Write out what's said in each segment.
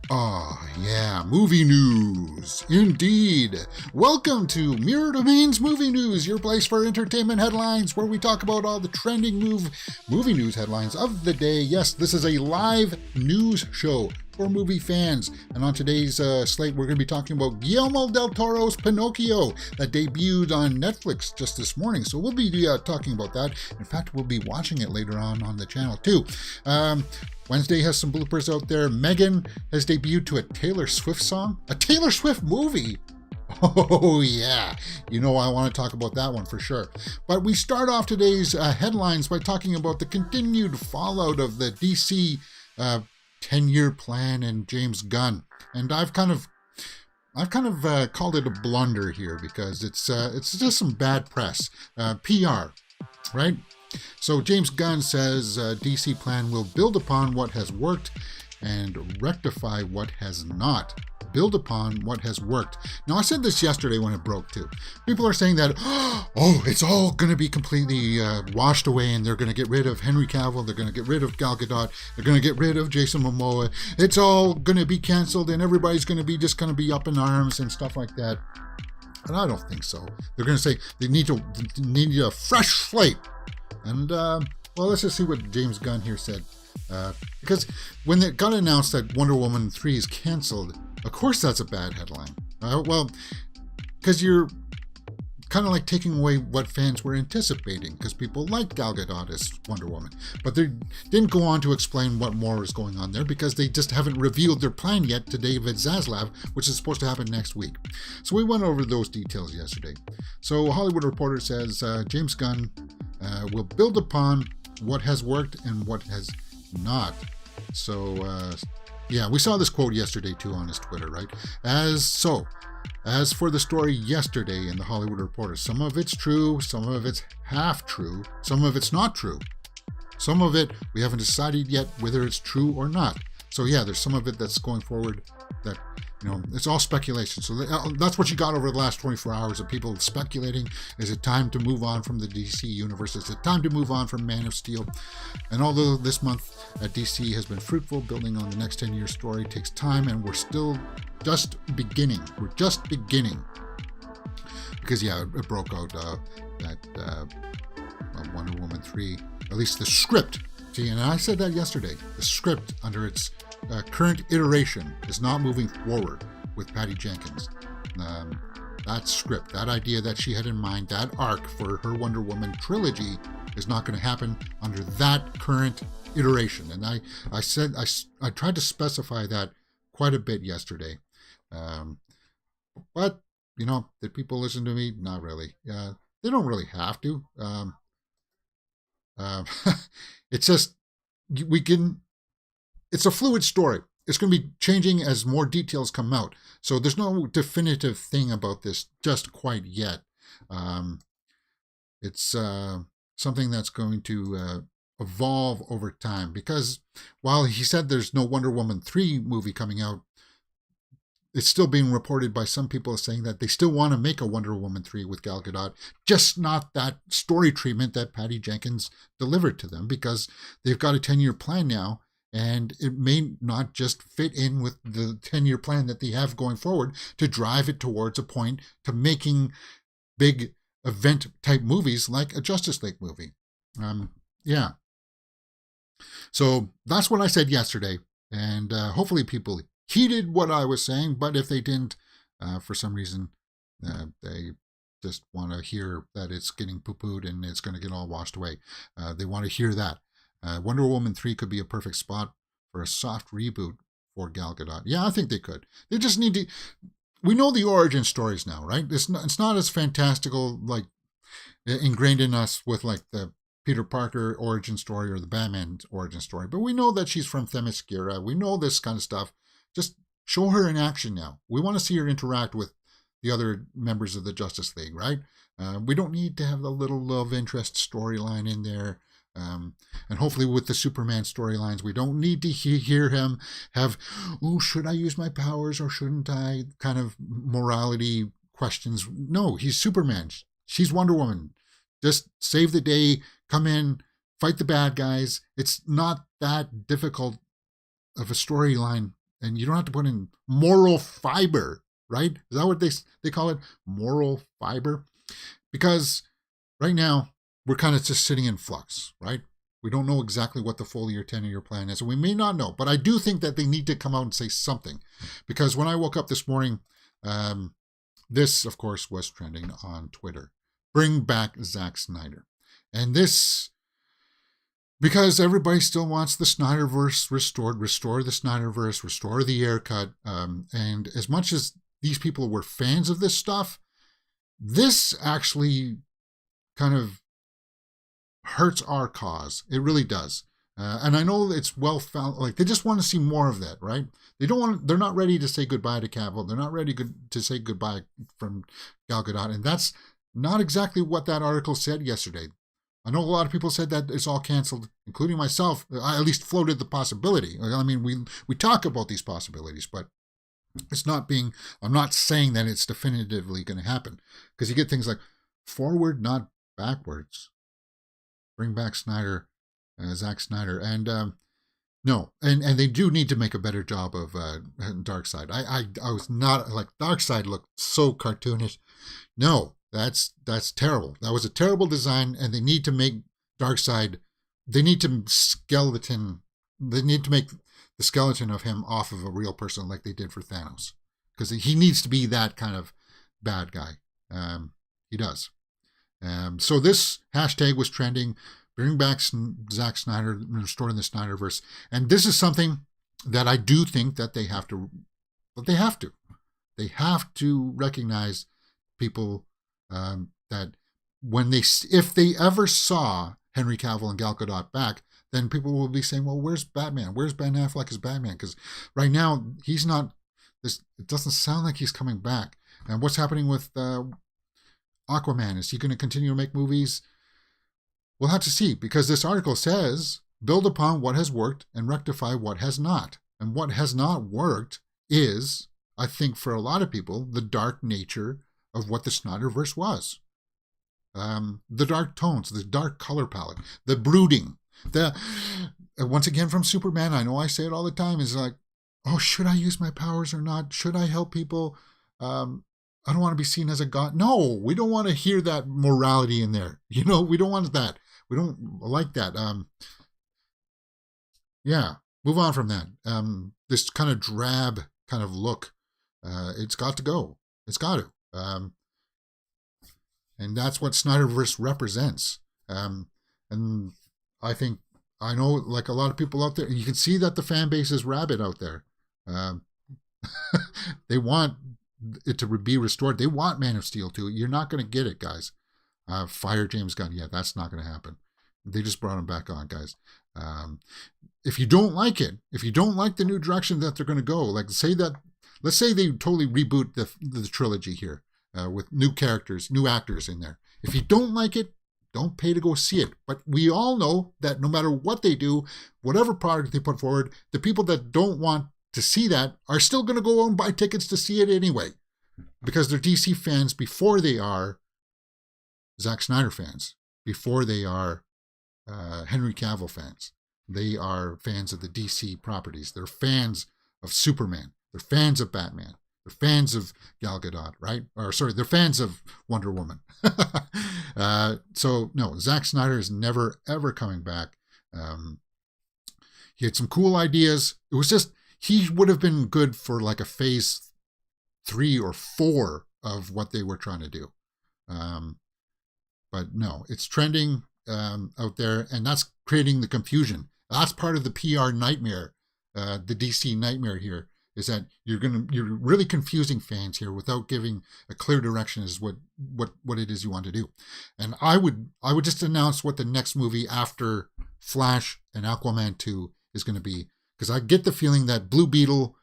Oh, yeah, movie news. Indeed. Welcome to Mirror Domain's Movie News, your place for entertainment headlines where we talk about all the trending movie news headlines of the day. Yes, this is a live news show for movie fans. And on today's slate, we're going to be talking about Guillermo del Toro's Pinocchio that debuted on Netflix just this morning. So we'll be talking about that. In fact, we'll be watching it later on the channel too. Wednesday has some bloopers out there. Megan has debuted to a Taylor Swift song. A Taylor Swift movie. Oh, yeah. You know, I want to talk about that one for sure. But we start off today's headlines by talking about the continued fallout of the DC 10-year plan and James Gunn. And I've kind of called it a blunder here because it's just some bad press, PR, right? So James Gunn says DC plan will build upon what has worked and rectify what has not. Build upon what has worked. Now, I said this yesterday when it broke too. People are saying that, oh, it's all going to be completely washed away and they're going to get rid of Henry Cavill, they're going to get rid of Gal Gadot, they're going to get rid of Jason Momoa. It's all going to be canceled and everybody's going to be just going to be up in arms and stuff like that. And I don't think so. They're going to say they need a fresh slate. And, well, let's just see what James Gunn here said. Because when it got announced that Wonder Woman 3 is canceled, of course that's a bad headline. Well, because you're kind of like taking away what fans were anticipating, because people liked Gal Gadot as Wonder Woman. But they didn't go on to explain what more is going on there, because they just haven't revealed their plan yet to David Zaslav, which is supposed to happen next week. So we went over those details yesterday. So Hollywood Reporter says James Gunn will build upon what has worked and what has not. So, yeah, we saw this quote yesterday too on his Twitter, right? As for the story yesterday in the Hollywood Reporter, some of it's true, some of it's half true, some of it's not true. Some of it, we haven't decided yet whether it's true or not. So yeah, there's some of it that's going forward that, you know, it's all speculation. So that's what you got over the last 24 hours of people speculating. Is it time to move on from the DC universe? Is it time to move on from Man of Steel? And although this month at DC has been fruitful, building on the next 10-year story takes time, and we're still just beginning. We're just beginning. Because, yeah, it broke out that Wonder Woman 3, at least the script. See, and I said that yesterday. The script under its current iteration is not moving forward with Patty Jenkins. That script, that idea that she had in mind, that arc for her Wonder Woman trilogy is not going to happen under that current iteration. And I tried to specify that quite a bit yesterday. But, you know, did people listen to me? Not really. They don't really have to. It's just, it's a fluid story. It's going to be changing as more details come out. So there's no definitive thing about this just quite yet. It's something that's going to evolve over time, because while he said there's no Wonder Woman 3 movie coming out, it's still being reported by some people saying that they still want to make a Wonder Woman 3 with Gal Gadot, just not that story treatment that Patty Jenkins delivered to them, because they've got a 10-year plan now, and it may not just fit in with the 10-year plan that they have going forward to drive it towards a point to making big event-type movies like a Justice League movie. Yeah. So that's what I said yesterday, and hopefully people heeded what I was saying, but if they didn't, for some reason, they just want to hear that it's getting poo-pooed and it's going to get all washed away. They want to hear that. Wonder Woman 3 could be a perfect spot for a soft reboot for Gal Gadot. Yeah, I think they could. They just need to... We know the origin stories now, right? It's not as fantastical, like, ingrained in us with, like, the Peter Parker origin story or the Batman origin story. But we know that she's from Themyscira. We know this kind of stuff. Just show her in action now. We want to see her interact with the other members of the Justice League, right? We don't need to have the little love interest storyline in there. And hopefully with the Superman storylines, we don't need to hear him have, oh, should I use my powers or shouldn't I, kind of morality questions. No, he's Superman. She's Wonder Woman. Just save the day, come in, fight the bad guys. It's not that difficult of a storyline and you don't have to put in moral fiber, right? Is that what they call it? Moral fiber? Because right now, we're kind of just sitting in flux, right? We don't know exactly what the full year 10-year plan is. And we may not know, but I do think that they need to come out and say something. Because when I woke up this morning, this, of course, was trending on Twitter. Bring back Zack Snyder. And this, because everybody still wants the Snyderverse restored, restore the Snyderverse, restore the air cut. And as much as these people were fans of this stuff, this actually kind of hurts our cause. It really does. And I know it's well found, like they just want to see more of that, right? They're not ready to say goodbye to Cavill. They're not ready to say goodbye from Gal Gadot. And that's not exactly what that article said yesterday. I know a lot of people said that it's all canceled, including myself. I at least floated the possibility. I mean, we talk about these possibilities, but I'm not saying that it's definitively going to happen. Because you get things like forward, not backwards. Bring back Zack Snyder. And no, and they do need to make a better job of Darkseid. I was not, like, Darkseid looked so cartoonish. No, that's terrible. That was a terrible design, and they need to make Darkseid, they need to make the skeleton of him off of a real person like they did for Thanos. Because he needs to be that kind of bad guy. He does. So this hashtag was trending, bring back Zack Snyder, restoring the Snyderverse. And this is something that I do think that they have to recognize people that if they ever saw Henry Cavill and Gal Gadot back, then people will be saying, well, where's Batman? Where's Ben Affleck as Batman? Because right now he's not, it doesn't sound like he's coming back. And what's happening with Aquaman? Is he going to continue to make movies? We'll have to see, because this article says, build upon what has worked and rectify what has not. And what has not worked is, I think for a lot of people, the dark nature of what the Snyderverse was. The dark tones, the dark color palette, the brooding. Once again from Superman, I know I say it all the time, is like, oh, should I use my powers or not? Should I help people? I don't want to be seen as a god. No, we don't want to hear that morality in there. We don't want that. We don't like that. Yeah, move on from that. This kind of drab kind of look, it's got to go. It's got to. And that's what Snyderverse represents. And I know, like a lot of people out there, you can see that the fan base is rabid out there. They want it to be restored. They want Man of Steel 2. You're not going to get it, guys. Fire James Gunn. Yeah, that's not going to happen. They just brought him back on, guys. If you don't like it, if you don't like the new direction that they're going to go, let's say they totally reboot the trilogy here with new characters, new actors in there. If you don't like it, don't pay to go see it. But we all know that no matter what they do, whatever product they put forward, the people that don't want to see that are still going to go and buy tickets to see it anyway, because they're DC fans before they are Zack Snyder fans, before they are Henry Cavill fans. They are fans of the DC properties. They're fans of Superman. They're fans of Batman. They're fans of Gal Gadot, right? They're fans of Wonder Woman. So no, Zack Snyder is never ever coming back. He had some cool ideas. It was just, he would have been good for like a phase 3 or 4 of what they were trying to do. But no, it's trending out there, and that's creating the confusion. That's part of the PR nightmare, the DC nightmare here, is that you're really confusing fans here without giving a clear direction as what it is you want to do. And I would just announce what the next movie after Flash and Aquaman 2 is going to be, because I get the feeling that Blue Beetle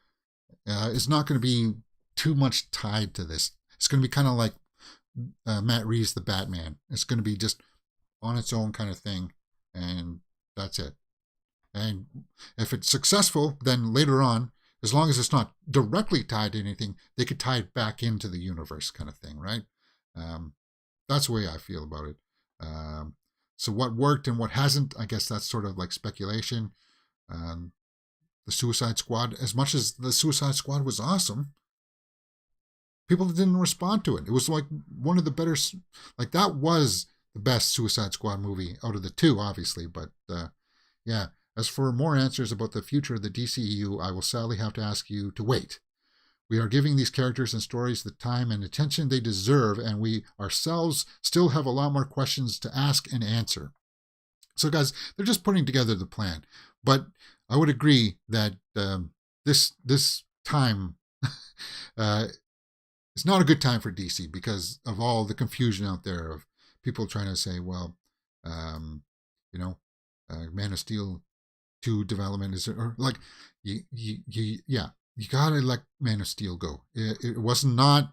is not going to be too much tied to this. It's going to be kind of like Matt Reeves' The Batman. It's going to be just on its own kind of thing, and that's it. And if it's successful, then later on, as long as it's not directly tied to anything, they could tie it back into the universe kind of thing, right? That's the way I feel about it. So what worked and what hasn't, I guess that's sort of like speculation. the Suicide Squad, as much as the Suicide Squad was awesome, people didn't respond to it. It was like one of the better, like that was the best Suicide Squad movie out of the two, obviously. But yeah, as for more answers about the future of the DCEU, I will sadly have to ask you to wait. We are giving these characters and stories the time and attention they deserve, and we ourselves still have a lot more questions to ask and answer. So guys, they're just putting together the plan. But I would agree that this time it's not a good time for DC because of all the confusion out there of people trying to say, well, Man of Steel 2 development is, or like, yeah, you gotta let Man of Steel go. It was not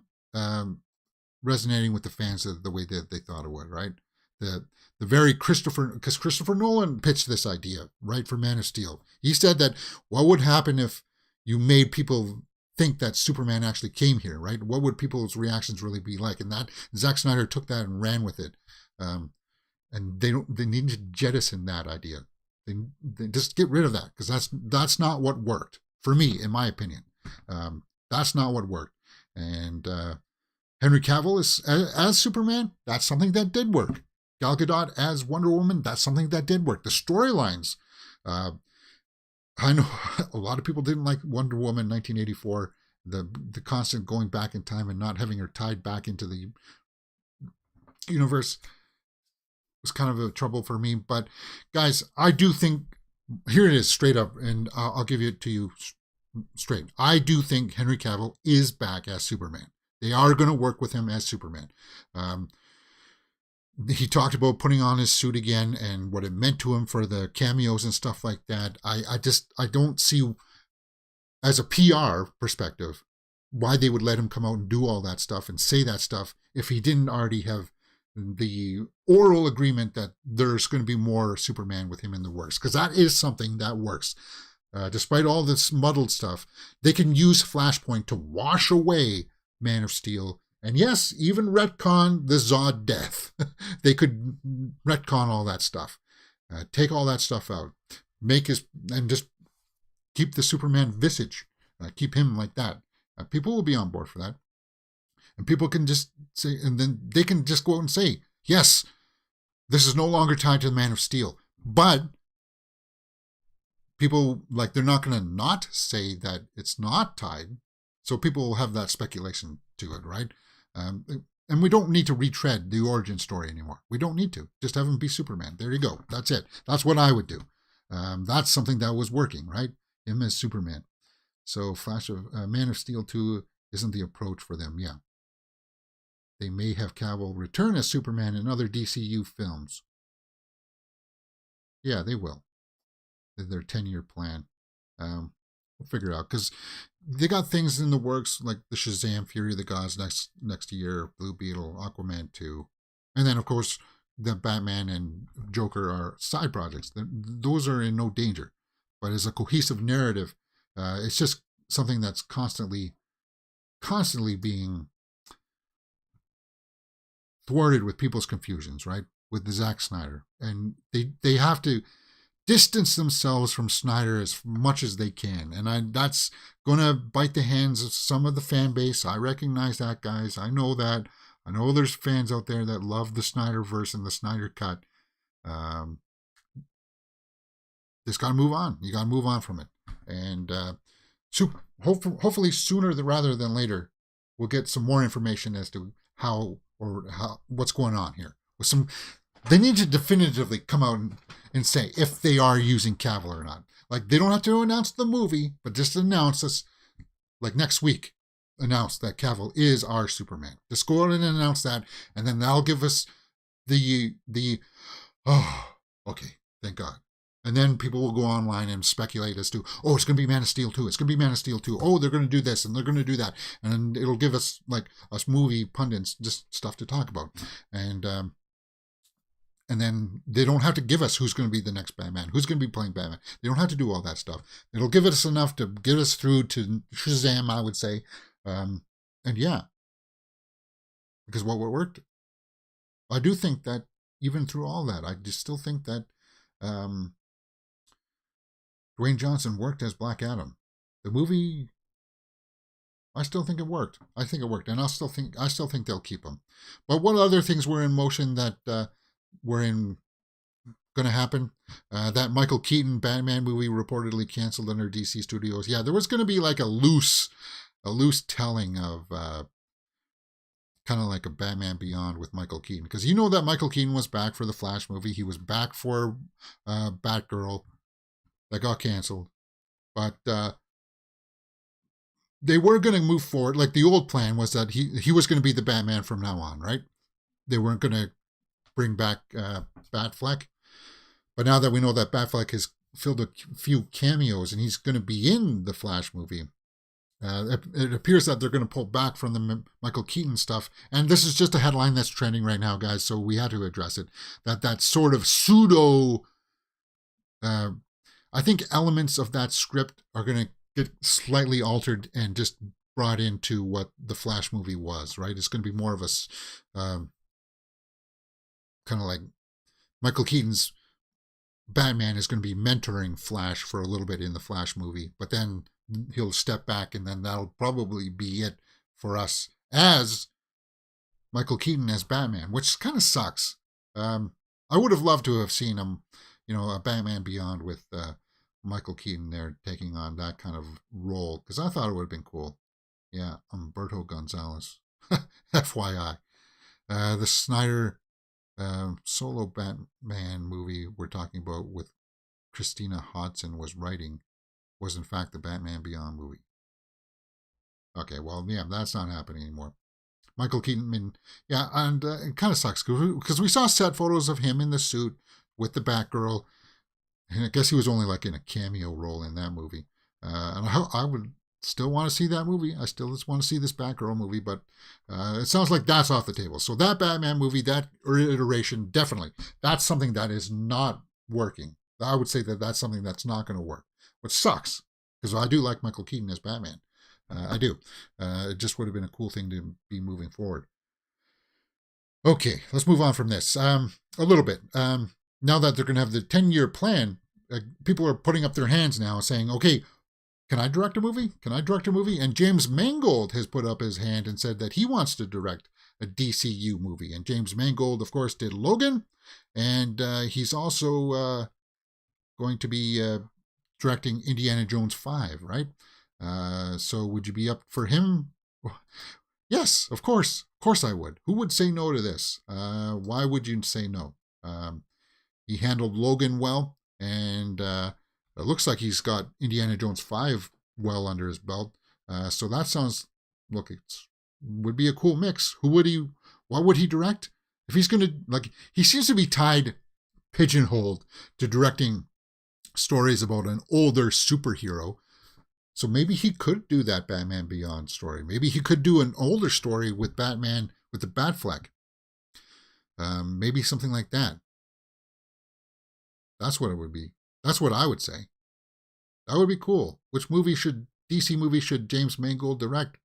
resonating with the fans the way that they thought it would, right? The very because Christopher Nolan pitched this idea, right, for Man of Steel. He said that what would happen if you made people think that Superman actually came here, right? What would people's reactions really be like? And that Zack Snyder took that and ran with it. And they need to jettison that idea. They just get rid of that because that's not what worked for me, in my opinion. That's not what worked. And Henry Cavill as Superman, that's something that did work. Gal Gadot as Wonder Woman, that's something that did work. The storylines, I know a lot of people didn't like Wonder Woman 1984, the constant going back in time and not having her tied back into the universe was kind of a trouble for me. But guys, I do think, here it is straight up, and I'll give it to you straight. I do think Henry Cavill is back as Superman. They are going to work with him as Superman. He talked about putting on his suit again and what it meant to him for the cameos and stuff like that. I don't see, as a PR perspective, why they would let him come out and do all that stuff and say that stuff if he didn't already have the oral agreement that there's going to be more Superman with him in the works. Because that is something that works. Despite all this muddled stuff, they can use Flashpoint to wash away Man of Steel. And yes, even retcon the Zod death. They could retcon all that stuff. Take all that stuff out. And just keep the Superman visage. Keep him like that. People will be on board for that. And people can just say, and then they can just go out and say, yes, this is no longer tied to the Man of Steel. But people, like, they're not going to not say that it's not tied. So people will have that speculation to it, right? And we don't need to retread the origin story anymore. We don't need to. Just have him be Superman. There you go. That's it. That's what I would do. That's something that was working, right? Him as Superman. So Man of Steel 2 isn't the approach for them. Yeah. They may have Cavill return as Superman in other DCU films. Yeah, they will. Their 10-year plan. We'll figure it out because they got things in the works like the Shazam, Fury of the Gods next year, Blue Beetle, Aquaman 2. And then, of course, the Batman and Joker are side projects. Those are in no danger. But as a cohesive narrative, it's just something that's constantly being thwarted with people's confusions, right? With the Zack Snyder. And they have to distance themselves from Snyder as much as they can. And that's going to bite the hands of some of the fan base. I recognize that, guys. I know that. I know there's fans out there that love the Snyderverse and the Snyder Cut. Just got to move on. You got to move on from it. And hopefully sooner rather than later, we'll get some more information as to what's going on here. They need to definitively come out and say if they are using Cavill or not. Like, they don't have to announce the movie, but just announce this, like next week, announce that Cavill is our Superman. Just go out and announce that, and then that'll give us okay, thank God. And then people will go online and speculate as to, it's going to be Man of Steel 2. It's going to be Man of Steel 2. Oh, they're going to do this and they're going to do that. And it'll give us, like, us movie pundits, just stuff to talk about. And then they don't have to give us who's going to be the next Batman, who's going to be playing Batman. They don't have to do all that stuff. It'll give us enough to get us through to Shazam, I would say. And yeah, because what worked, I do think that even through all that, I just still think that Dwayne Johnson worked as Black Adam. The movie, I still think it worked. I think it worked, and I still think they'll keep him. But what other things were in motion that were going to happen? That Michael Keaton Batman movie reportedly canceled under DC Studios. Yeah, there was going to be like a loose telling of kind of like a Batman Beyond with Michael Keaton, because you know that Michael Keaton was back for the Flash movie. He was back for Batgirl. That got canceled, but they were going to move forward. Like the old plan was that he was going to be the Batman from now on, right? They weren't going to bring back Batfleck. But now that we know that Batfleck has filled a few cameos and he's going to be in the Flash movie, it appears that they're going to pull back from the Michael Keaton stuff. And this is just a headline that's trending right now, guys, so we had to address it. That sort of pseudo... I think elements of that script are going to get slightly altered and just brought into what the Flash movie was, right? It's going to be more of a kind of like Michael Keaton's Batman is going to be mentoring Flash for a little bit in the Flash movie, but then he'll step back, and then that'll probably be it for us as Michael Keaton as Batman, which kind of sucks. I would have loved to have seen him, a Batman Beyond with Michael Keaton there taking on that kind of role, because I thought it would have been cool. Yeah, Humberto Gonzalez. FYI. The Snyder solo Batman movie we're talking about with Christina Hodson was writing was in fact the Batman Beyond movie. Okay, well, yeah, that's not happening anymore. Michael Keaton, and it kind of sucks because we saw set photos of him in the suit with the Batgirl, and I guess he was only like in a cameo role in that movie. And I would still want to see that movie. I still just want to see this Batgirl movie, but it sounds like that's off the table. So that Batman movie, that iteration, definitely, that's something that is not working. I would say that that's something that's not going to work, which sucks, because I do like Michael Keaton as Batman. I do. It just would have been a cool thing to be moving forward. Okay, let's move on from this a little bit. Now that they're going to have the 10-year plan, people are putting up their hands now saying, okay, can I direct a movie? Can I direct a movie? And James Mangold has put up his hand and said that he wants to direct a DCU movie. And James Mangold, of course, did Logan. And he's also going to be directing Indiana Jones 5, right? So would you be up for him? Yes, of course. Of course I would. Who would say no to this? Why would you say no? He handled Logan well, and it looks like he's got Indiana Jones 5 well under his belt. So that sounds, would be a cool mix. What would he direct? If he's going to, he seems to be pigeonholed to directing stories about an older superhero. So maybe he could do that Batman Beyond story. Maybe he could do an older story with Batman, with the Batfleck. Maybe something like that. That's what it would be. That's what I would say. That would be cool. Which DC movie should James Mangold direct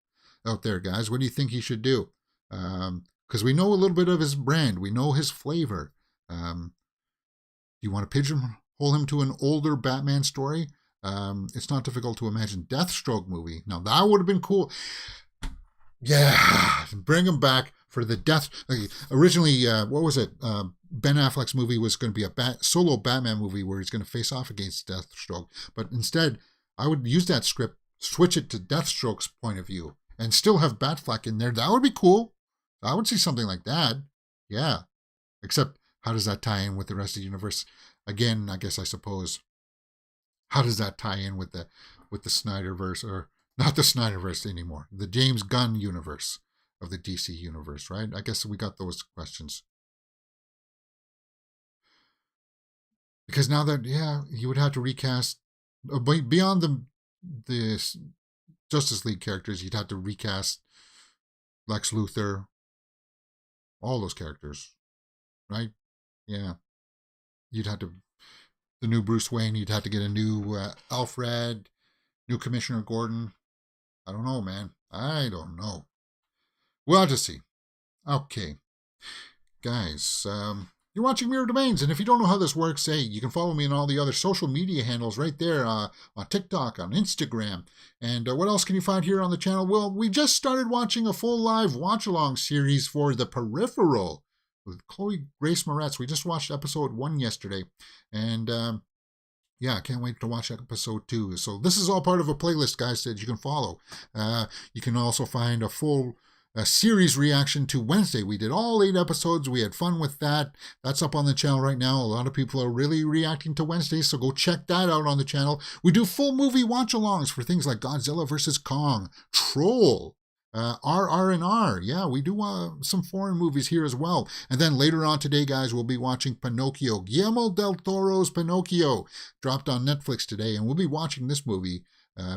out there, guys? What do you think he should do? Because we know a little bit of his brand. We know his flavor. Do you want to pigeonhole him to an older Batman story? It's not difficult to imagine Deathstroke movie. Now, that would have been cool. Yeah, bring him back for the death. Originally, what was it? Ben Affleck's movie was going to be a solo Batman movie where he's going to face off against Deathstroke. But instead, I would use that script, switch it to Deathstroke's point of view, and still have Batfleck in there. That would be cool. I would see something like that. Yeah. Except, how does that tie in with the rest of the universe? Again, I suppose, how does that tie in with the Snyderverse, or not the Snyderverse anymore, the James Gunn universe of the DC universe, right? I guess we got those questions. Because now that, you would have to recast, beyond the Justice League characters, you'd have to recast Lex Luthor, all those characters, right? Yeah. You'd have to, the new Bruce Wayne, you'd have to get a new Alfred, new Commissioner Gordon. I don't know, man. I don't know. We'll have to see. Okay. Guys, You're watching Mirror Domains, and if you don't know how this works, hey, you can follow me on all the other social media handles right there on TikTok, on Instagram. And what else can you find here on the channel? Well, we just started watching a full live watch-along series for The Peripheral with Chloe Grace Moretz. We just watched episode 1 yesterday, and yeah, I can't wait to watch episode 2. So this is all part of a playlist, guys, that you can follow. You can also find a full series reaction to Wednesday. We did all 8 episodes. We had fun with that. That's up on the channel right now. A lot of people are really reacting to Wednesday, so go check that out on the channel. We do full movie watch-alongs for things like Godzilla vs. Kong, Troll, RR&R. Yeah, we do some foreign movies here as well. And then later on today, guys, we'll be watching Pinocchio. Guillermo del Toro's Pinocchio dropped on Netflix today, and we'll be watching this movie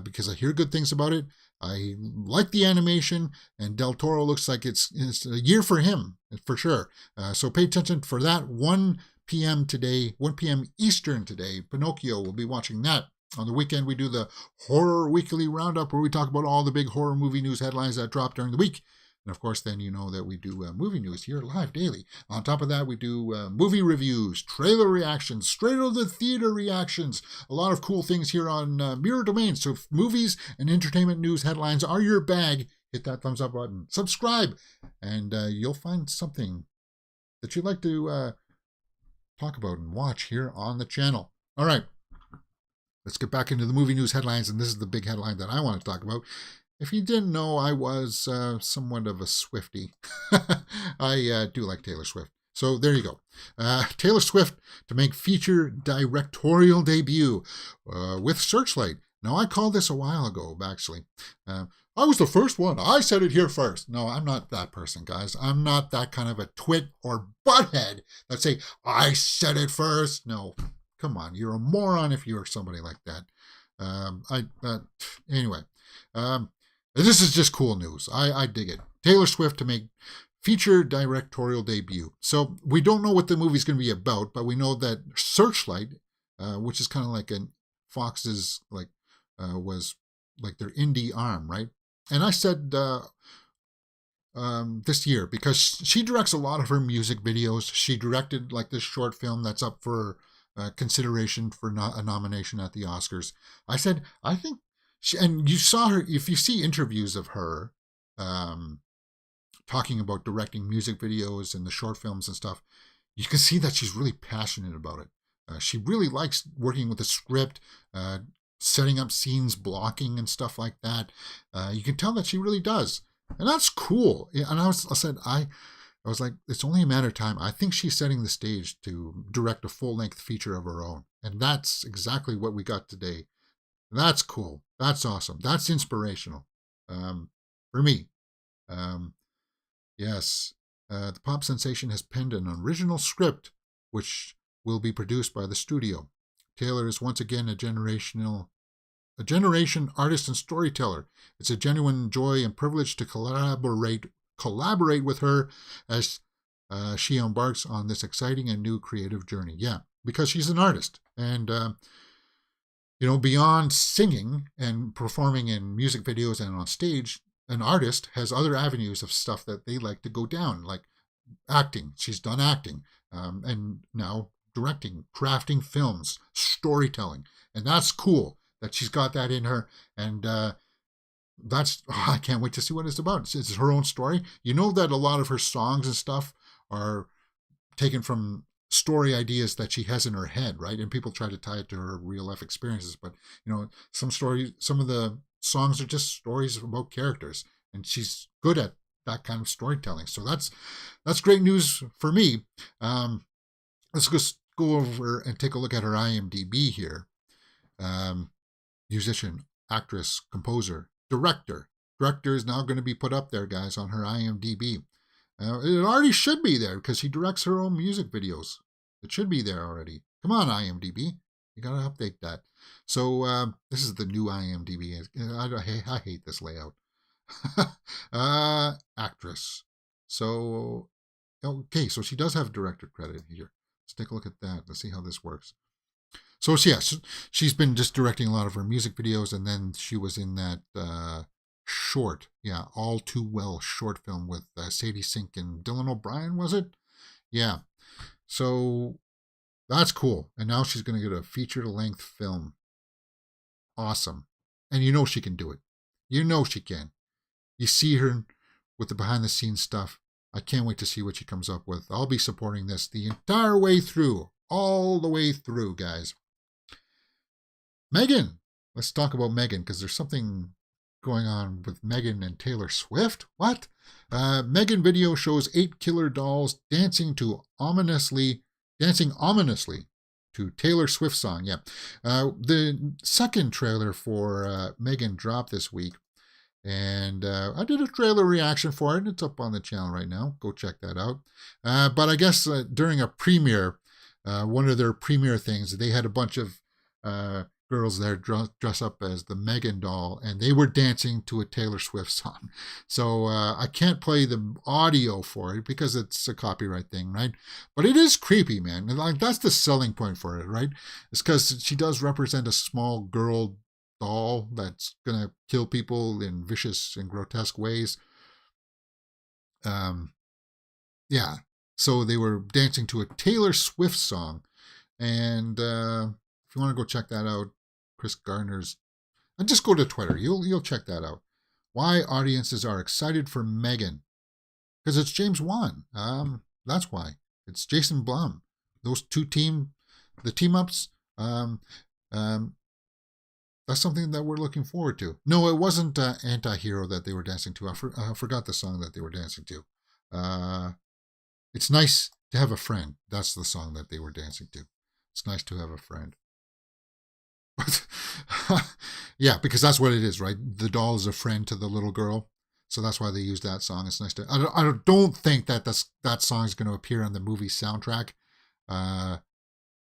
because I hear good things about it. I like the animation, and Del Toro looks like it's a year for him, for sure. So pay attention for that. 1 p.m. today, 1 p.m. Eastern today, Pinocchio. We'll be watching that. On the weekend, we do the Horror Weekly Roundup, where we talk about all the big horror movie news headlines that drop during the week. And of course, then you know that we do movie news here live daily. On top of that, we do movie reviews, trailer reactions, straight out of the theater reactions. A lot of cool things here on Mirror Domains. So if movies and entertainment news headlines are your bag, hit that thumbs up button, subscribe, and you'll find something that you'd like to talk about and watch here on the channel. All right, let's get back into the movie news headlines, and this is the big headline that I want to talk about. If you didn't know, I was somewhat of a Swiftie. I do like Taylor Swift. So there you go. Taylor Swift to make feature directorial debut with Searchlight. Now, I called this a while ago, actually. I was the first one. I said it here first. No, I'm not that person, guys. I'm not that kind of a twit or butthead that say, I said it first. No, come on. You're a moron if you're somebody like that. Anyway. This is just cool news. I dig it. Taylor Swift to make feature directorial debut. So we don't know what the movie's going to be about, but we know that Searchlight, which is kind of like Fox's, was like their indie arm, right? And I said this year, because she directs a lot of her music videos. She directed like this short film that's up for consideration for a nomination at the Oscars. I said, I think and you saw her, if you see interviews of her talking about directing music videos and the short films and stuff, you can see that she's really passionate about it. She really likes working with the script, setting up scenes, blocking and stuff like that. You can tell that she really does. And that's cool. And I was like, it's only a matter of time. I think she's setting the stage to direct a full-length feature of her own. And that's exactly what we got today. That's cool. That's awesome. That's inspirational for me. Yes, the pop sensation has penned an original script, which will be produced by the studio. Taylor is once again a generation artist and storyteller. It's a genuine joy and privilege to collaborate with her as she embarks on this exciting and new creative journey. Yeah, because she's an artist. And beyond singing and performing in music videos and on stage, an artist has other avenues of stuff that they like to go down, like acting. She's done acting, and now directing, crafting films, storytelling. And that's cool that she's got that in her. And I can't wait to see what it's about. It's her own story. You know that a lot of her songs and stuff are taken from story ideas that she has in her head, right? And people try to tie it to her real life experiences, but some of the songs are just stories about characters, and she's good at that kind of storytelling. So that's great news for me. Let's just go over and take a look at her IMDb here. Musician, actress, composer, director. Director is now going to be put up there, guys, on her IMDb. It already should be there because she directs her own music videos. It should be there already. Come on, IMDb. You got to update that. So this is the new IMDb. I hate this layout. Actress. So, okay, so she does have director credit here. Let's take a look at that. Let's see how this works. So, yes, she's been just directing a lot of her music videos, and then she was in that short, All Too Well short film with Sadie Sink and Dylan O'Brien, was it? Yeah. So that's cool. And now she's going to get a feature-length film. Awesome. And you know she can do it. You know she can. You see her with the behind-the-scenes stuff. I can't wait to see what she comes up with. I'll be supporting this the entire way through. All the way through, guys. Megan. Let's talk about Megan, because there's something going on with Megan and Taylor Swift. What? Megan video shows 8 killer dolls dancing ominously to Taylor Swift song. Yeah. The second trailer for Megan dropped this week. And I did a trailer reaction for it. It's up on the channel right now. Go check that out. But I guess during a premiere, one of their premiere things, they had a bunch of girls there dress up as the Megan doll, and they were dancing to a Taylor Swift song. So I can't play the audio for it because it's a copyright thing, right? But it is creepy, man. And like that's the selling point for it, right? It's because she does represent a small girl doll that's gonna kill people in vicious and grotesque ways. Yeah. So they were dancing to a Taylor Swift song, and if you want to go check that out, Chris Gardner's, and just go to Twitter. You'll check that out. Why audiences are excited for Megan? Because it's James Wan. That's why. It's Jason Blum. Those two team ups. That's something that we're looking forward to. No, it wasn't Anti-Hero that they were dancing to. I forgot the song that they were dancing to. It's Nice to Have a Friend. That's the song that they were dancing to. It's nice to have a friend. Yeah, because that's what it is, right? The doll is a friend to the little girl. So that's why they use that song. It's nice to... I don't think that song is going to appear on the movie soundtrack.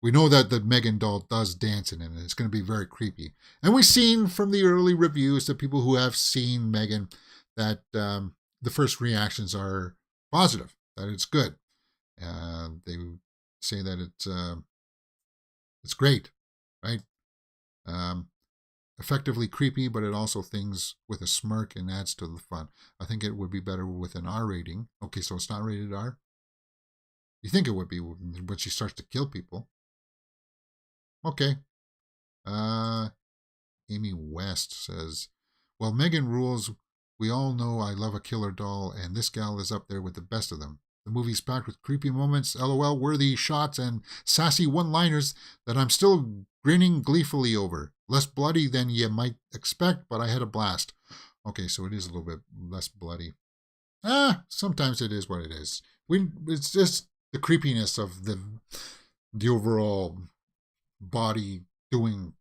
We know that the Megan doll does dance in it, and it's going to be very creepy. And we've seen from the early reviews, the people who have seen Megan, that the first reactions are positive, that it's good. They say that it's great, right? Effectively creepy, but it also things with a smirk and adds to the fun. I think it would be better with an R rating. Okay, so it's not rated R? You think it would be when she starts to kill people. Okay. Amy West says, well, Megan rules. We all know I love a killer doll, and this gal is up there with the best of them. The movie's packed with creepy moments, LOL-worthy shots, and sassy one-liners that I'm still grinning gleefully over. Less bloody than you might expect, but I had a blast. Okay, so it is a little bit less bloody. Sometimes it is what it is. It's just the creepiness of the overall body doing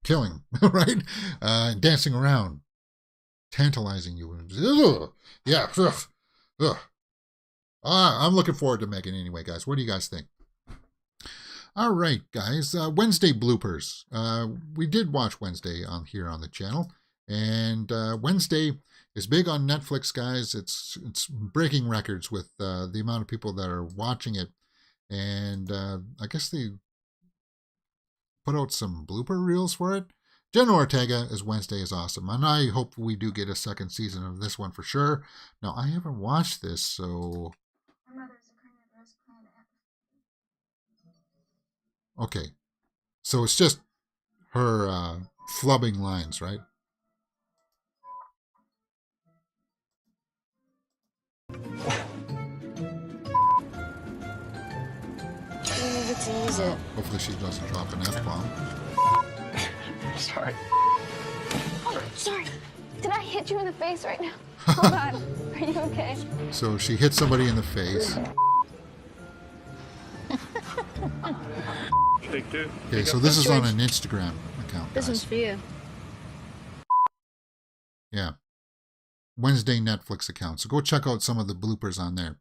killing, right? Dancing around, tantalizing you. Ugh. Yeah. Ugh. I'm looking forward to Megan anyway, guys. What do you guys think? All right, guys. Wednesday bloopers. We did watch Wednesday here on the channel, and Wednesday is big on Netflix, guys. It's breaking records with the amount of people that are watching it, and I guess they put out some blooper reels for it. Jenna Ortega as Wednesday is awesome, and I hope we do get a second season of this one for sure. Now, I haven't watched this, so... Okay, so it's just her flubbing lines, right? Get to use it. Hopefully she doesn't drop an F-bomb. Sorry. Oh, sorry. Did I hit you in the face right now? Hold on. Are you okay? So she hit somebody in the face. Okay, so this is on an Instagram account, guys. This one's for you. Yeah. Wednesday Netflix account. So go check out some of the bloopers on there.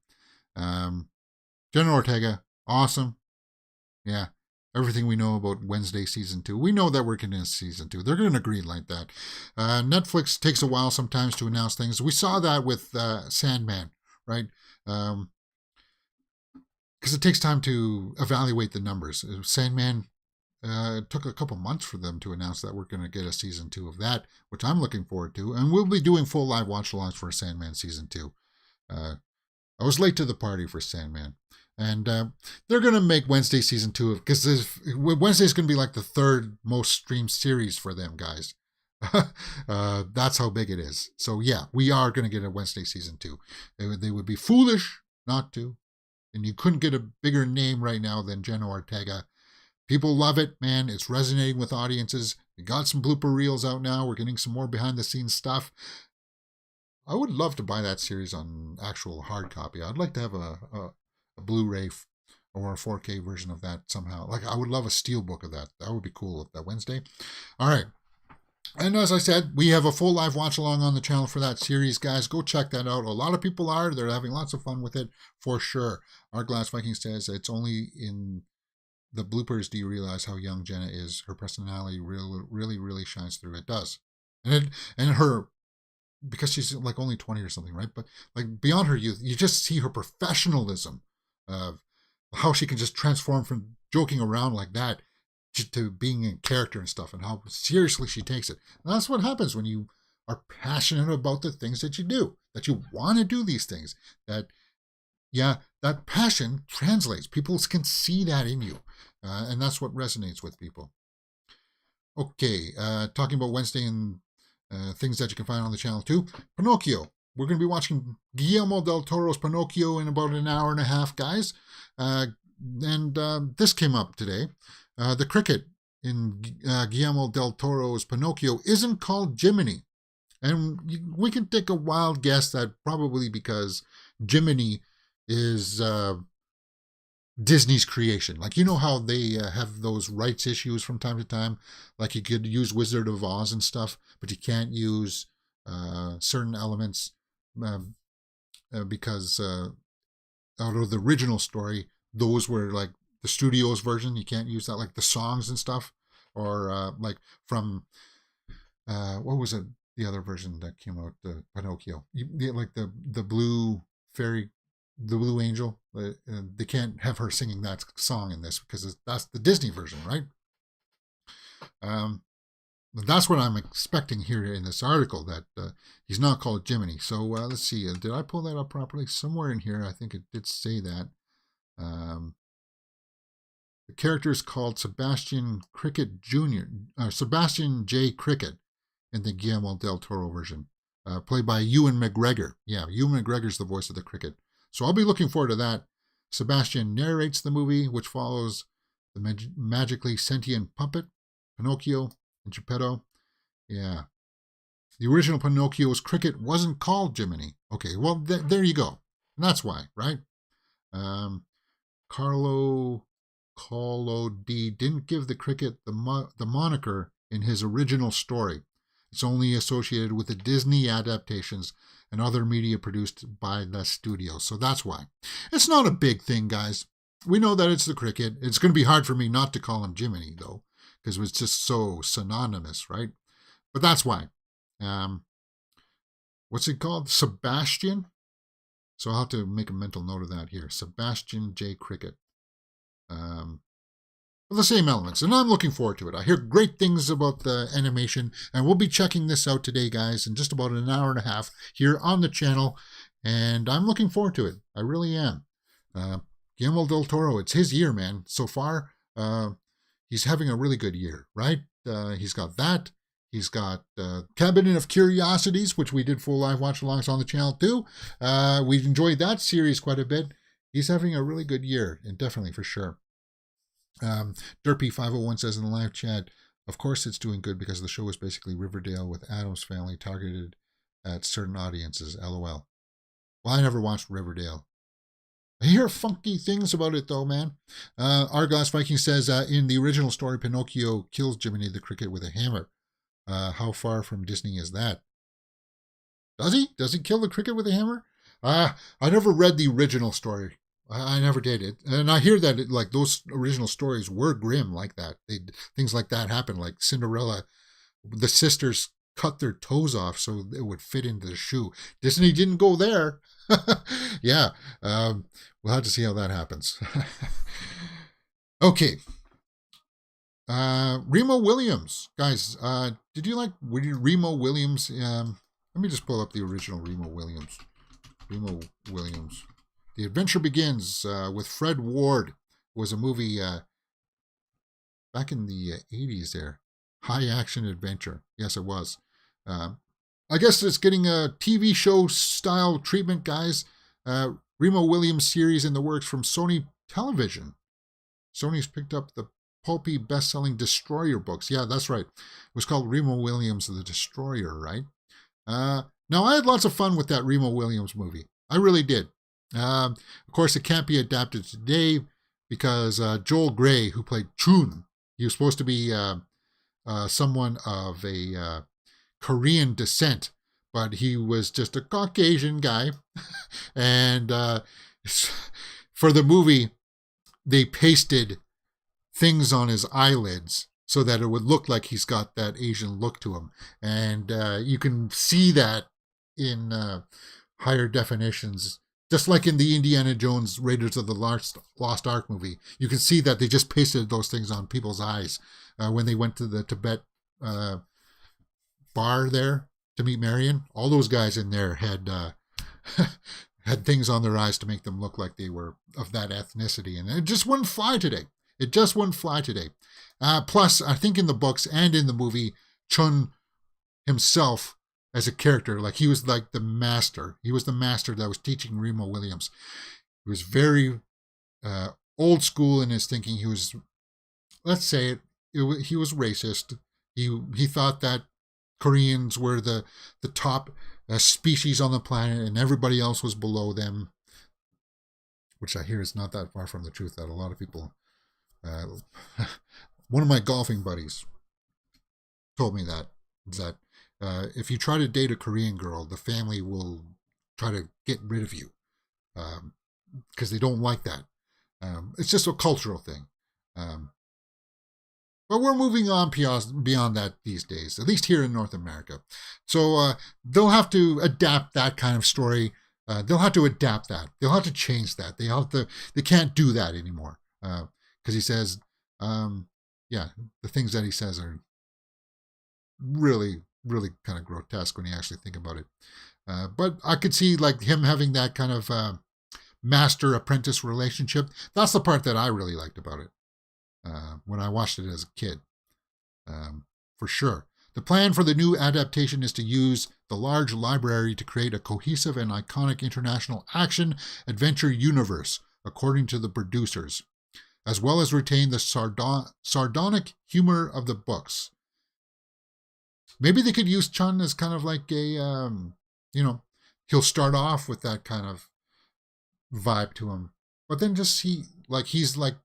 Jenna Ortega, awesome. Yeah. Everything we know about Wednesday season 2. We know that we're getting season 2. They're going to greenlight that. Netflix takes a while sometimes to announce things. We saw that with Sandman, right? Because it takes time to evaluate the numbers. Sandman, it took a couple months for them to announce that we're going to get a season 2 of that, which I'm looking forward to. And we'll be doing full live watch alongs for Sandman season 2. I was late to the party for Sandman. And they're going to make Wednesday season 2 because Wednesday's going to be like the third most streamed series for them, guys. That's how big it is. So yeah, we are going to get a Wednesday season 2. They would be foolish not to. And you couldn't get a bigger name right now than Jenna Ortega. People love it, man. It's resonating with audiences. We got some blooper reels out now. We're getting some more behind the scenes stuff. I would love to buy that series on actual hard copy. I'd like to have a Blu-ray or a 4K version of that somehow. Like, I would love a steelbook of that. That would be cool, that Wednesday. All right. And as I said, we have a full live watch along on the channel for that series, guys. Go check that out. A lot of people are. They're having lots of fun with it, for sure. Our Glass Viking says it's only in the bloopers do you realize how young Jenna is. Her personality really shines through. It does. And her, because she's like only 20 or something, right? But like beyond her youth, you just see her professionalism of how she can just transform from joking around like that to being in character and stuff, and how seriously she takes it. And that's what happens when you are passionate about the things that you do, that you want to do these things, that passion translates. People can see that in you. And that's what resonates with people. Okay, talking about Wednesday and things that you can find on the channel too. Pinocchio. We're going to be watching Guillermo del Toro's Pinocchio in about an hour and a half, guys. This came up today. The cricket in Guillermo del Toro's Pinocchio isn't called Jiminy. And we can take a wild guess that probably because Jiminy is Disney's creation. Like, you know how they have those rights issues from time to time? Like, you could use Wizard of Oz and stuff, but you can't use certain elements because out of the original story, those were like the studio's version. You can't use that, like the songs and stuff, or like from what was it? The other version that came out, Pinocchio. Like the blue fairy, the blue angel. They can't have her singing that song in this because that's the Disney version, right? That's what I'm expecting here in this article, that he's not called Jiminy. So let's see. Did I pull that up properly? Somewhere in here, I think it did say that. The character is called Sebastian Cricket Jr., Sebastian J. Cricket in the Guillermo del Toro version, played by Ewan McGregor. Yeah, Ewan McGregor's the voice of the cricket. So I'll be looking forward to that. Sebastian narrates the movie, which follows the magically sentient puppet, Pinocchio, and Geppetto. Yeah. The original Pinocchio's cricket wasn't called Jiminy. Okay, well, there you go. And that's why, right? Carlo D didn't give the cricket the moniker in his original story. It's only associated with the Disney adaptations and other media produced by the studio. So that's why. It's not a big thing, guys. We know that it's the cricket. It's going to be hard for me not to call him Jiminy, though, because it's just so synonymous, right? But that's why. What's it called? Sebastian? So I'll have to make a mental note of that here. Sebastian J. Cricket. The same elements, and I'm looking forward to it. I hear great things about the animation, and we'll be checking this out today, guys, in just about an hour and a half here on the channel, and I'm looking forward to it. I really am. Guillermo del Toro, it's his year, man. So far, he's having a really good year, right? He's got that. He's got Cabinet of Curiosities, which we did full live watch-alongs on the channel too. We've enjoyed that series quite a bit. He's having a really good year, and definitely for sure. Derpy501 says in the live chat, of course it's doing good because the show is basically Riverdale with Addams Family targeted at certain audiences. LOL. Well, I never watched Riverdale. I hear funky things about it though, man. Arglass Viking says, in the original story, Pinocchio kills Jiminy the Cricket with a hammer. How far from Disney is that? Does he? Does he kill the cricket with a hammer? I never read the original story. I never did it. And I hear that like those original stories were grim like that. Things like that happen, like Cinderella. The sisters cut their toes off so it would fit into the shoe. Disney didn't go there. Yeah. We'll have to see how that happens. Okay. Remo Williams. Guys, did you like Remo Williams? Let me just pull up the original Remo Williams. Remo Williams. The Adventure Begins with Fred Ward. It was a movie back in the 80s there. High action adventure. Yes, it was. I guess it's getting a TV show style treatment, guys. Remo Williams series in the works from Sony Television. Sony's picked up the pulpy best-selling Destroyer books. Yeah, that's right. It was called Remo Williams the Destroyer, right? Now, I had lots of fun with that Remo Williams movie. I really did. Of course, it can't be adapted today because Joel Grey, who played Chun, he was supposed to be someone of a Korean descent, but he was just a Caucasian guy. And for the movie, they pasted things on his eyelids so that it would look like he's got that Asian look to him. And you can see that in higher definitions, just like in the Indiana Jones Raiders of the Lost Ark movie. You can see that they just pasted those things on people's eyes when they went to the Tibet bar there to meet Marion. All those guys in there had had things on their eyes to make them look like they were of that ethnicity, and it just wouldn't fly today. It just wouldn't fly today. Plus, I think in the books and in the movie, Chun himself as a character, like he was like the master. He was the master that was teaching Remo Williams. He was very old school in his thinking. He was, let's say it, he was racist. He thought that Koreans were the top species on the planet and everybody else was below them, which I hear is not that far from the truth. That a lot of people, one of my golfing buddies told me that if you try to date a Korean girl, the family will try to get rid of you because they don't like that. It's just a cultural thing. But we're moving on beyond that these days, at least here in North America. So they'll have to adapt that kind of story. They'll have to adapt that. They'll have to change that. They can't do that anymore. Because he says, the things that he says are really, really kind of grotesque when you actually think about it. But I could see like him having that kind of master-apprentice relationship. That's the part that I really liked about it. When I watched it as a kid, for sure. The plan for the new adaptation is to use the large library to create a cohesive and iconic international action-adventure universe, according to the producers, as well as retain the sardonic humor of the books. Maybe they could use Chun as kind of like a, he'll start off with that kind of vibe to him, but then just he's like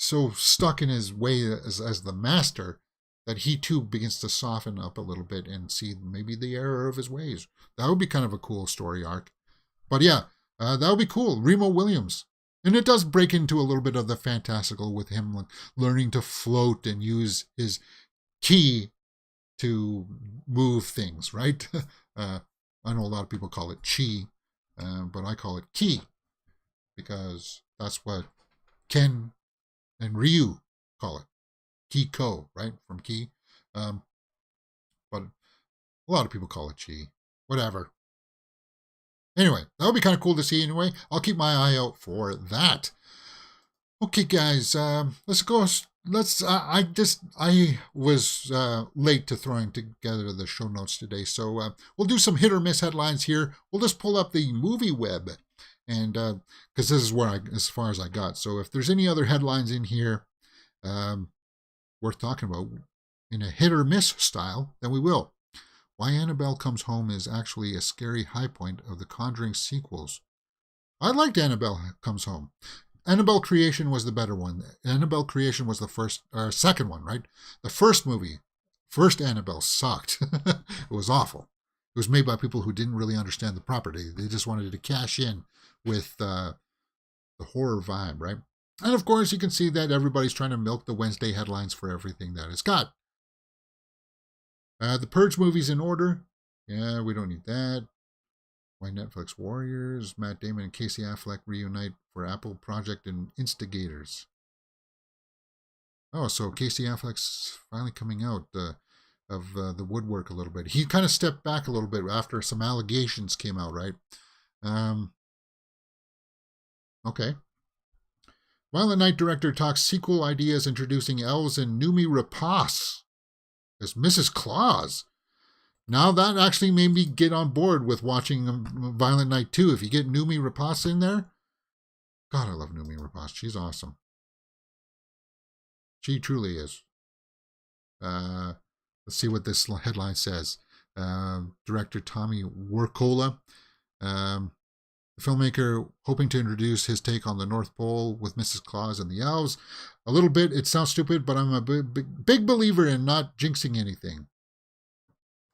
so stuck in his way as the master that he too begins to soften up a little bit and see maybe the error of his ways. That would be kind of a cool story arc. But yeah, that would be cool. Remo Williams. And it does break into a little bit of the fantastical with him learning to float and use his ki to move things, right? I know a lot of people call it chi, but I call it ki because that's what Ken and Ryu call it. Ki-ko, right? From ki. But a lot of people call it chi. Whatever. Anyway, that would be kind of cool to see anyway. I'll keep my eye out for that. Okay, guys, let's go. I was late to throwing together the show notes today, so we'll do some hit or miss headlines here. We'll just pull up the movie web, and because this is as far as I got. So if there's any other headlines in here worth talking about in a hit or miss style, then we will. Why Annabelle Comes Home is actually a scary high point of the Conjuring sequels. I liked Annabelle Comes Home. Annabelle Creation was the better one. Annabelle Creation was the second one, right? The first movie, first Annabelle sucked. It was awful. It was made by people who didn't really understand the property. They just wanted to cash in with the horror vibe, right? And of course, you can see that everybody's trying to milk the Wednesday headlines for everything that it's got. The Purge movie's in order. Yeah, we don't need that. Why Netflix Warriors, Matt Damon and Casey Affleck reunite for Apple Project and Instigators. Oh, so Casey Affleck's finally coming out of the woodwork a little bit. He kind of stepped back a little bit after some allegations came out, right? Okay. Violent Night director talks sequel ideas introducing elves and Noomi Rapace as Mrs. Claus. Now that actually made me get on board with watching Violent Night 2. If you get Noomi Rapace in there, God, I love Noomi Rapace. She's awesome. She truly is. Let's see what this headline says. Director Tommy Wirkola. The filmmaker hoping to introduce his take on the North Pole with Mrs. Claus and the elves. A little bit, it sounds stupid, but I'm a big believer in not jinxing anything.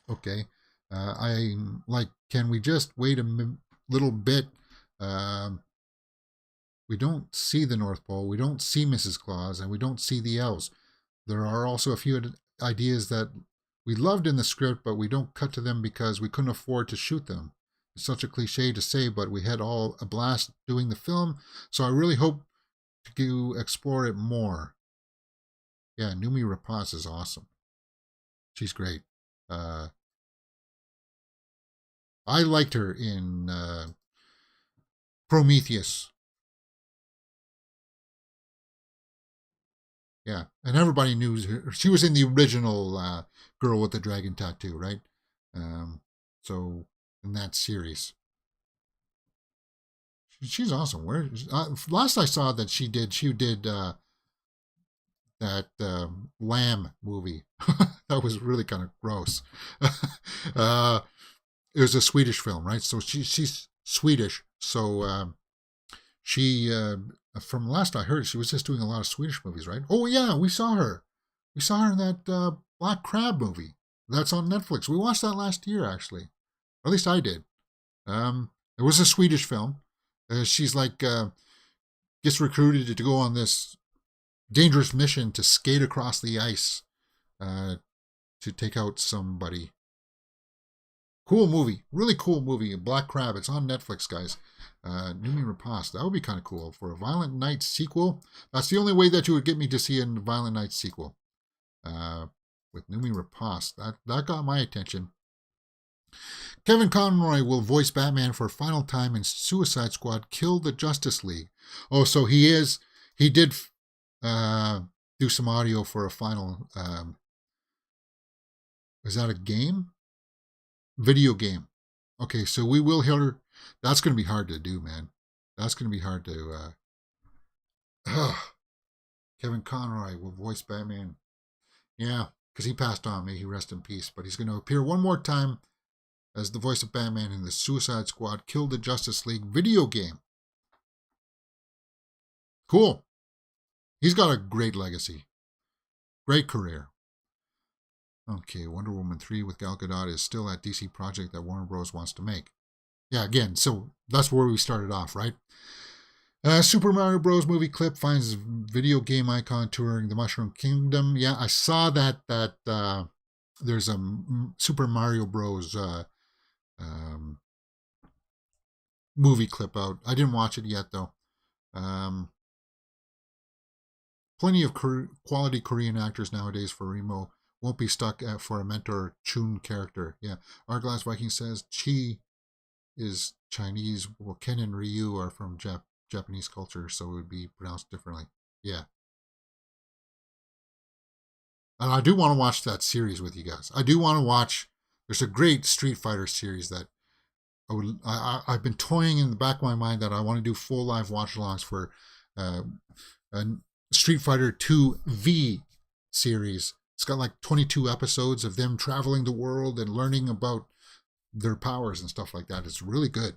Okay. I'm like, can we just wait a little bit? We don't see the North Pole, we don't see Mrs. Claus, and we don't see the elves. There are also a few ideas that we loved in the script, but we don't cut to them because we couldn't afford to shoot them. It's such a cliche to say, but we had all a blast doing the film, so I really hope to explore it more. Yeah, Noomi Rapace is awesome. She's great. I liked her in Prometheus. Yeah, and everybody knew her. She was in the original Girl with the Dragon Tattoo, right? So in that series, she's awesome. Where last I saw that she did that Lamb movie. That was really kind of gross. It was a Swedish film, right? So she's Swedish. So she, from last I heard, she was just doing a lot of Swedish movies, right? Oh yeah, we saw her. We saw her in that Black Crab movie. That's on Netflix. We watched that last year, actually. Or at least I did. It was a Swedish film. She's like gets recruited to go on this dangerous mission to skate across the ice to take out somebody. Cool movie, really cool movie. Black Crab. It's on Netflix, guys. Noomi Rapace. That would be kind of cool for a Violent Night sequel. That's the only way that you would get me to see a Violent Night sequel. With Noomi Rapace, that got my attention. Kevin Conroy will voice Batman for a final time in Suicide Squad: Kill the Justice League. Oh, so he did do some audio for a final. Is that a game? Video game. Okay, so we will hear. That's going to be hard to do, man. That's going to be hard to. Kevin Conroy will voice Batman. Yeah, because he passed on. May he rest in peace. But he's going to appear one more time as the voice of Batman in the Suicide Squad: Kill the Justice League video game. Cool. He's got a great legacy. Great career. Okay, Wonder Woman 3 with Gal Gadot is still that DC project that Warner Bros. Wants to make. Yeah, again, so that's where we started off, right? Super Mario Bros. Movie clip finds video game icon touring the Mushroom Kingdom. Yeah, I saw that there's a Super Mario Bros. Movie clip out. I didn't watch it yet, though. Plenty of quality Korean actors nowadays for Remo. Won't be stuck for a mentor Chun character. Yeah. Arglass Viking says Chi is Chinese. Well, Ken and Ryu are from Japanese culture, so it would be pronounced differently. Yeah. And I do want to watch that series with you guys. I do want to watch. There's a great Street Fighter series that I've been toying in the back of my mind that I want to do full live watch-alongs for a Street Fighter 2 V series. It's got like 22 episodes of them traveling the world and learning about their powers and stuff like that. It's really good.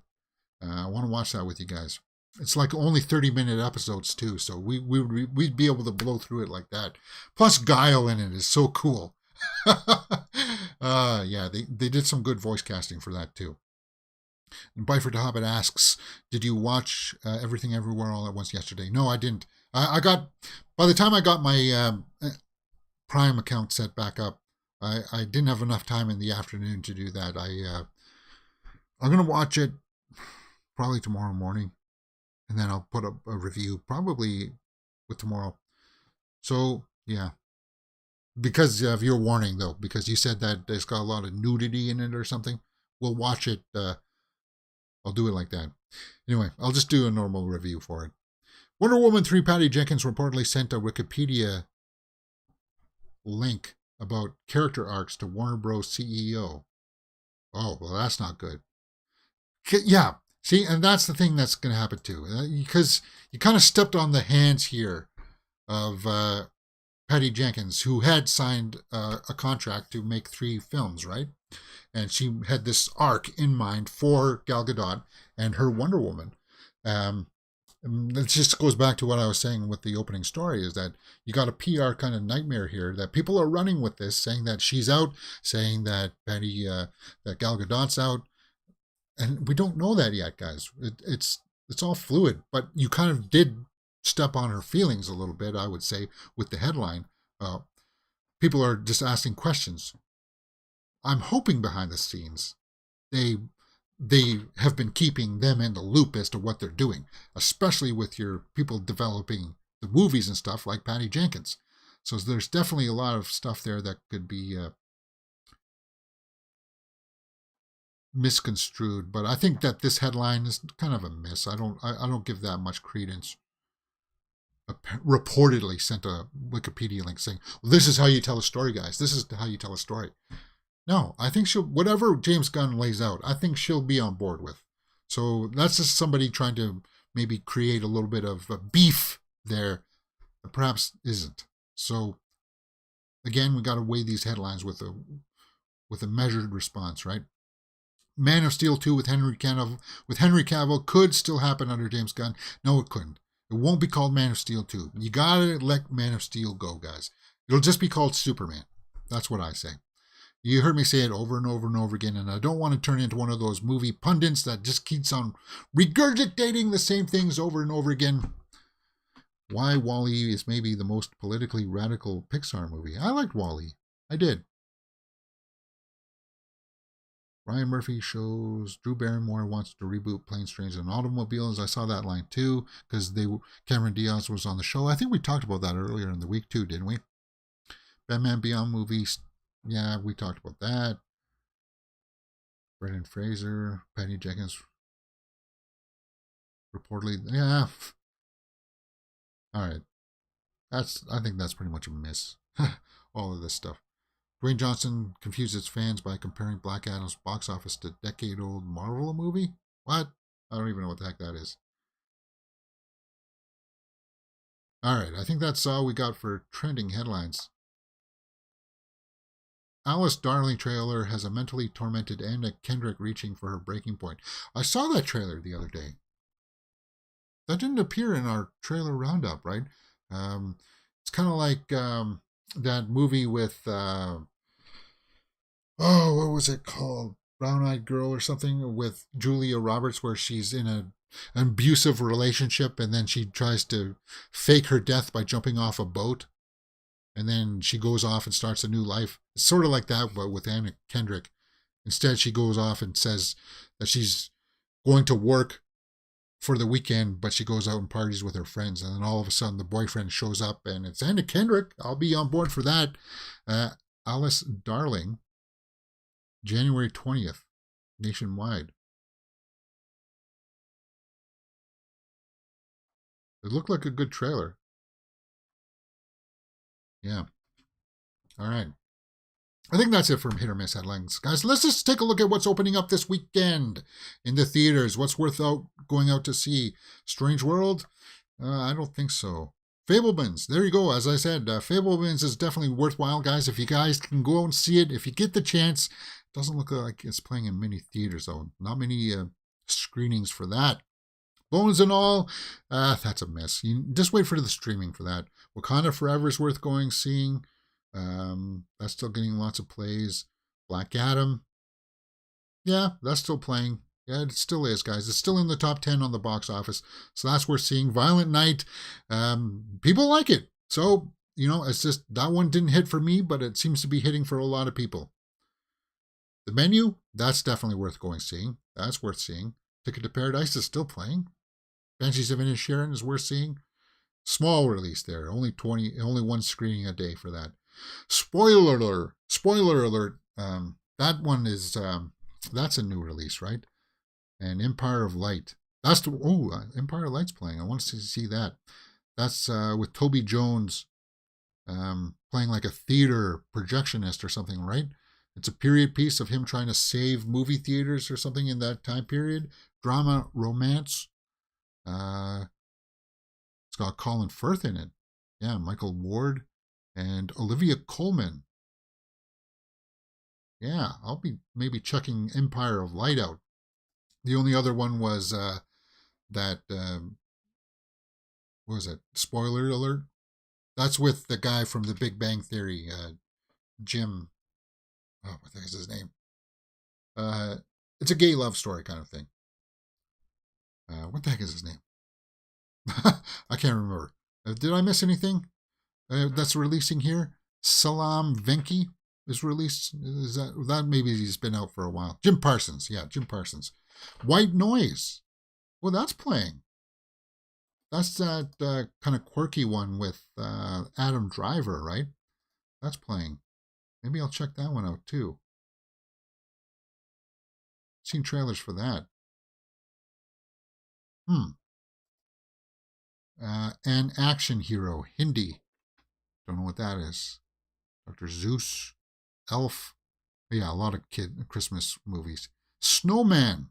I want to watch that with you guys. It's like only 30-minute episodes too, so we'd be able to blow through it like that. Plus Guile in it is so cool. Yeah, they did some good voice casting for that too. And Byford Hobbit asks, did you watch Everything Everywhere All at Once yesterday? No, I didn't. I got, by the time I got my Prime account set back up, I didn't have enough time in the afternoon to do that. I'm going to watch it probably tomorrow morning, and then I'll put up a review probably with tomorrow. So, yeah. Because of your warning, though, because you said that it's got a lot of nudity in it or something, we'll watch it I'll do it like that. Anyway, I'll just do a normal review for it. Wonder Woman 3 Patty Jenkins reportedly sent a Wikipedia link about character arcs to Warner Bros. CEO. Oh, well, that's not good. Yeah, see, and that's the thing that's going to happen too. Because you kind of stepped on the hands here of Patty Jenkins, who had signed a contract to make 3 films, right? And she had this arc in mind for Gal Gadot and her Wonder Woman. It just goes back to what I was saying with the opening story, is that you got a PR kind of nightmare here, that people are running with this, saying that she's out, saying that that Gal Gadot's out. And we don't know that yet, guys. It's all fluid, but you kind of did step on her feelings a little bit, I would say, with the headline. People are just asking questions. I'm hoping behind the scenes they have been keeping them in the loop as to what they're doing, especially with your people developing the movies and stuff like Patty Jenkins. So there's definitely a lot of stuff there that could be misconstrued. But I think that this headline is kind of a miss. I don't give that much credence. Reportedly sent a Wikipedia link saying, well, this is how you tell a story, guys. This is how you tell a story. No, I think whatever James Gunn lays out, I think she'll be on board with. So that's just somebody trying to maybe create a little bit of a beef there that perhaps isn't. So again, we got to weigh these headlines with a measured response, right? Man of Steel 2 with Henry Cavill could still happen under James Gunn. No, it couldn't. It won't be called Man of Steel 2. You gotta let Man of Steel go, guys. It'll just be called Superman. That's what I say. You heard me say it over and over and over again, and I don't want to turn into one of those movie pundits that just keeps on regurgitating the same things over and over again. Why WALL-E is maybe the most politically radical Pixar movie. I liked WALL-E. I did. Ryan Murphy shows Drew Barrymore wants to reboot Planes, Trains, and Automobiles. I saw that line too, because Cameron Diaz was on the show. I think we talked about that earlier in the week too, didn't we? Batman Beyond movies. Yeah, we talked about that. Brendan Fraser, Patty Jenkins, reportedly. Yeah. All right. I think that's pretty much a miss. All of this stuff. Dwayne Johnson confuses fans by comparing Black Adam's box office to decade-old Marvel movie. What? I don't even know what the heck that is. All right, I think that's all we got for trending headlines. Alice Darling trailer has a mentally tormented Anna Kendrick reaching for her breaking point. I saw that trailer the other day. That didn't appear in our trailer roundup, right? It's kind of like that movie with, what was it called? Brown Eyed Girl or something, with Julia Roberts, where she's in an abusive relationship and then she tries to fake her death by jumping off a boat. And then she goes off and starts a new life. It's sort of like that, but with Anna Kendrick. Instead, she goes off and says that she's going to work for the weekend, but she goes out and parties with her friends. And then all of a sudden, the boyfriend shows up, and it's Anna Kendrick. I'll be on board for that. Alice Darling, January 20th, nationwide. It looked like a good trailer. Yeah. All right. I think that's it from Hit or Miss Headlines. Guys, let's just take a look at what's opening up this weekend in the theaters. What's worth going out to see? Strange World? I don't think so. Fablemans. There you go. As I said, Fablemans is definitely worthwhile, guys. If you guys can go out and see it, if you get the chance. It doesn't look like it's playing in many theaters, though. Not many screenings for that. Bones and All, that's a miss. You just wait for the streaming for that. Wakanda Forever is worth seeing. That's still getting lots of plays. Black Adam, yeah, that's still playing. Yeah, it still is, guys. It's still in the top 10 on the box office, so that's worth seeing. Violent Night, people like it. So, it's just that one didn't hit for me, but it seems to be hitting for a lot of people. The Menu, that's definitely worth seeing. That's worth seeing. Ticket to Paradise is still playing. Banshees of Inisherin is worth seeing. Small release there. Only one screening a day for that. Spoiler alert. That one is, that's a new release, right? and Empire of Light. That's the Empire of Light's playing. I want to see that. That's with Toby Jones playing like a theater projectionist or something, right? It's a period piece of him trying to save movie theaters or something in that time period. Drama, romance. It's got Colin Firth in it. Yeah, Michael Ward and Olivia Colman. Yeah, I'll be maybe checking Empire of Light out. The only other one was that, what was it? Spoiler alert. That's with the guy from The Big Bang Theory, Jim. Oh, what the heck is his name? It's a gay love story kind of thing. What the heck is his name? I can't remember. Did I miss anything that's releasing here? Salam Venki is released. Is that maybe he's been out for a while? Jim Parsons. Yeah, Jim Parsons. White Noise. Well, that's playing. That's that kind of quirky one with Adam Driver, right? That's playing. Maybe I'll check that one out too. Seen trailers for that. An Action Hero, Hindi. Don't know what that is. Dr. Zeus, Elf. Yeah, a lot of Christmas movies. Snowman.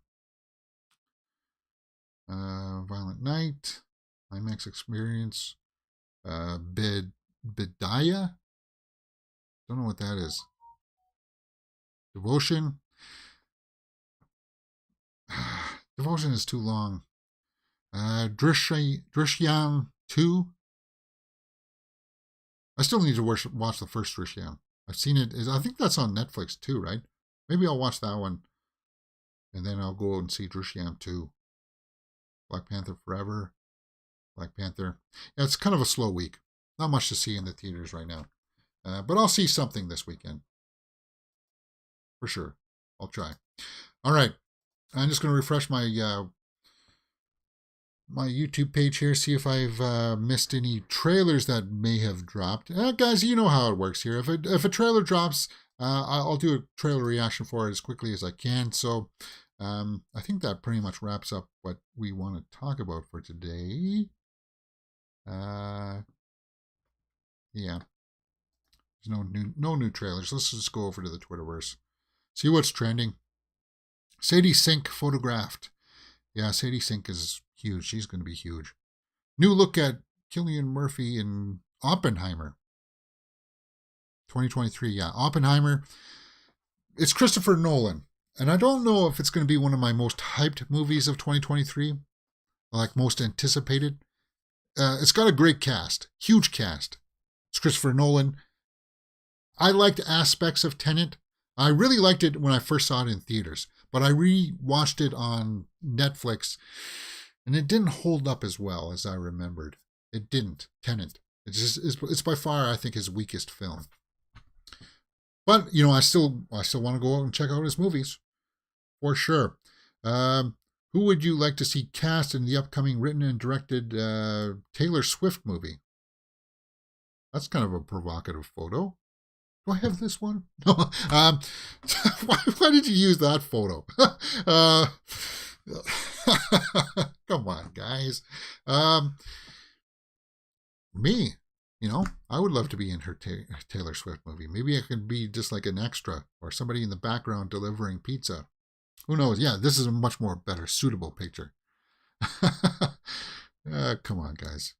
Violent Night. IMAX Experience. Bidaya. Don't know what that is. Devotion. Devotion is too long. Drishyam 2. I still need to watch the first Drishyam. I've seen it. I think that's on Netflix too, right? Maybe I'll watch that one. And then I'll go and see Drishyam 2. Black Panther Forever. Black Panther. Yeah, it's kind of a slow week. Not much to see in the theaters right now. But I'll see something this weekend. For sure. I'll try. All right. I'm just going to refresh my my YouTube page here, see if I've missed any trailers that may have dropped. Guys, you know how it works here. If a trailer drops, I'll do a trailer reaction for it as quickly as I can. So I think that pretty much wraps up what we want to talk about for today. Yeah. There's no new trailers. Let's just go over to the Twitterverse. See what's trending. Sadie Sink photographed. Yeah, Sadie Sink is huge. She's going to be huge. New look at Cillian Murphy in Oppenheimer. 2023, yeah. Oppenheimer. It's Christopher Nolan. And I don't know if it's going to be one of my most hyped movies of 2023. Like most anticipated. It's got a great cast. Huge cast. It's Christopher Nolan. I liked aspects of Tenet. I really liked it when I first saw it in theaters. But I re-watched it on Netflix, and it didn't hold up as well as I remembered. It didn't. Tenet. It's by far, I think, his weakest film. But you know, I still want to go out and check out his movies, for sure. Who would you like to see cast in the upcoming written and directed Taylor Swift movie? That's kind of a provocative photo. Do I have this one? No. Why did you use that photo? Come on, guys. Me, you know, I would love to be in her Taylor Swift movie. Maybe I could be just like an extra or somebody in the background delivering pizza. Who knows? Yeah, this is a much more better, suitable picture. Come on, guys.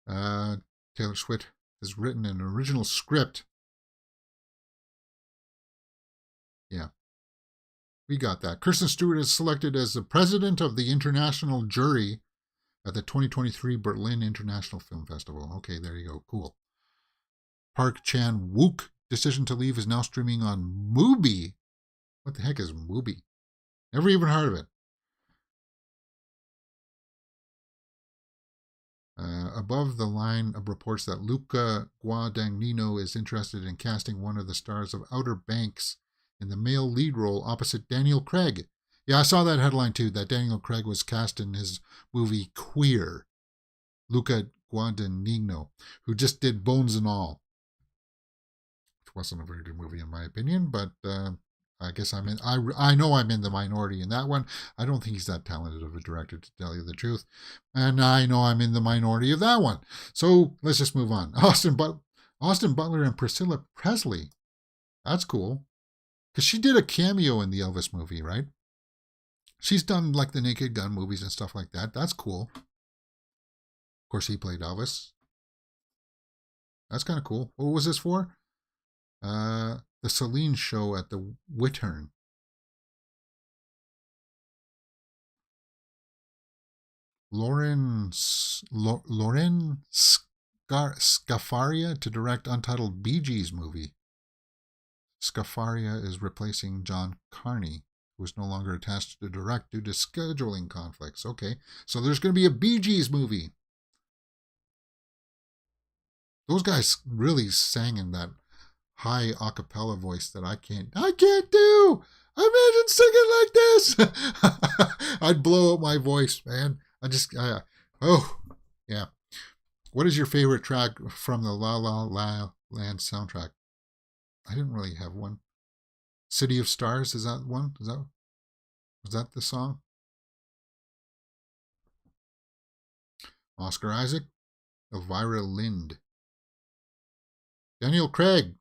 Taylor Swift has written an original script. Yeah, we got that. Kristen Stewart is selected as the president of the international jury at the 2023 Berlin International Film Festival. Okay, there you go. Cool. Park Chan-wook Decision to Leave is now streaming on Mubi. What the heck is Mubi? Never even heard of it. Above the line of reports that Luca Guadagnino is interested in casting one of the stars of Outer Banks in the male lead role opposite Daniel Craig. Yeah, I saw that headline too, that Daniel Craig was cast in his movie Queer. Luca Guadagnino, who just did Bones and All. Which wasn't a very good movie in my opinion, but I guess I'm in. I know I'm in the minority in that one. I don't think he's that talented of a director, to tell you the truth, and I know I'm in the minority of that one. So let's just move on. Austin Butler and Priscilla Presley. That's cool, because she did a cameo in the Elvis movie, right? She's done like the Naked Gun movies and stuff like that. That's cool. Of course, he played Elvis. That's kind of cool. What was this for? The Celine show at the Whitern. Lauren Scafaria to direct untitled Bee Gees movie. Scafaria is replacing John Carney, who is no longer attached to direct due to scheduling conflicts. Okay, so there's going to be a Bee Gees movie. Those guys really sang in that high a cappella voice that I can't do. Imagine singing like this. I'd blow up my voice, man. Yeah. What is your favorite track from the La La La Land soundtrack? I didn't really have one. City of Stars, is that one? Was that the song? Oscar Isaac, Elvira Lind, Daniel Craig.